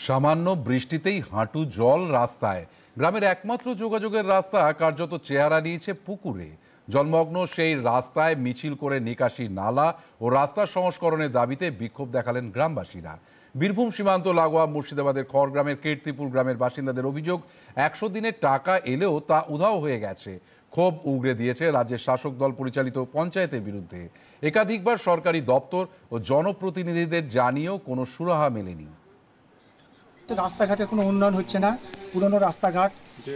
সামান্য বৃষ্টিতেই হাঁটু জল রাস্তায়। গ্রামের একমাত্র যোগাযোগের রাস্তা কার্যত চেহারা নিয়েছে পুকুরে। জলমগ্ন সেই রাস্তায় মিছিল করে নিকাশি নালা ও রাস্তা সংস্করণের দাবিতে বিক্ষোভ দেখালেন গ্রামবাসীরা। বীরভূম সীমান্ত লাগোয়া মুর্শিদাবাদের খড়গ্রামের কীর্তিপুর গ্রামের বাসিন্দাদের অভিযোগ, ১০০ দিনের টাকা এলেও তা উধাও হয়ে গেছে। ক্ষোভ উগরে দিয়েছে রাজ্যের শাসক দল পরিচালিত পঞ্চায়েতের বিরুদ্ধে। একাধিকবার সরকারি দপ্তর ও জনপ্রতিনিধিদের জানিয়েও কোনো সুরাহা মেলেনি। রাস্তাঘাটের কোনো উন্নয়ন হচ্ছে না, পুরনো রাস্তাঘাট,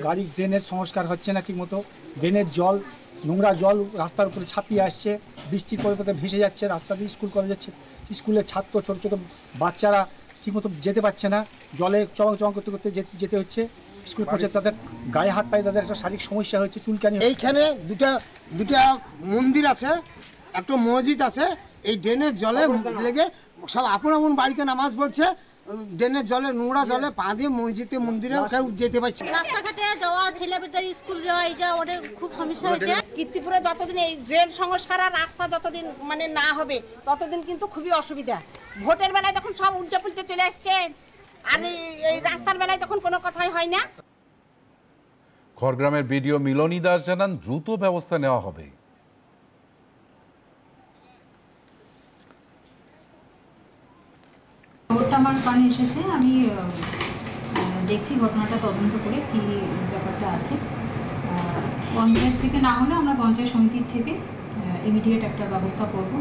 গাড়ি ড্রেনের সংস্কার হচ্ছে না ঠিকমতো, ড্রেনের জল, নোংরা জল রাস্তার উপরে ছাপিয়ে আসছে, বৃষ্টির পরিবর্তে ভেসে যাচ্ছে রাস্তা দিয়ে। স্কুল কলেজের স্কুলের ছাত্র, ছোটো ছোটো বাচ্চারা ঠিকমতো যেতে পারছে না, জলে চমক করতে করতে যেতে হচ্ছে। স্কুল পৌঁছে তাদের গায়ে হাত পায়ে তাদের একটা শারীরিক সমস্যা হচ্ছে, চুলকানি। এইখানে দুটা মন্দির আছে, একটা মসজিদ আছে। এই ড্রেনের জলে লেগে সব আপন আপন বাড়িতে নামাজ পড়ছে, ড্রেনের জলে, নোংরা জলে পা দিয়ে মসজিদে মন্দিরেও কেউ যেতে পারছে। রাস্তাঘাটে যাওয়া, ছেলেমেয়েদের স্কুল যাওয়া, এই যা অনেক খুব সমস্যা হয়েছে। কীর্তিপুরে যতদিন এই ড্রেন সংস্কার আর রাস্তা যতদিন না হবে ততদিন কিন্তু খুবই অসুবিধা। ভোটের বেলায় তখন সব উল্টে পুল্টে চলে আসছে, আর এই রাস্তার বেলায় তখন কোনো কথাই হয় না। খড়গ্রামের বিডিও মিলনী দাস জানান, দ্রুত ব্যবস্থা নেওয়া হবে। খবরটা আমার কানে এসেছে, আমি দেখছি ঘটনাটা তদন্ত করে কি ব্যাপারটা আছে। পঞ্চায়েত থেকে না হলে আমরা পঞ্চায়েত সমিতির থেকে ইমিডিয়েট একটা ব্যবস্থা করব।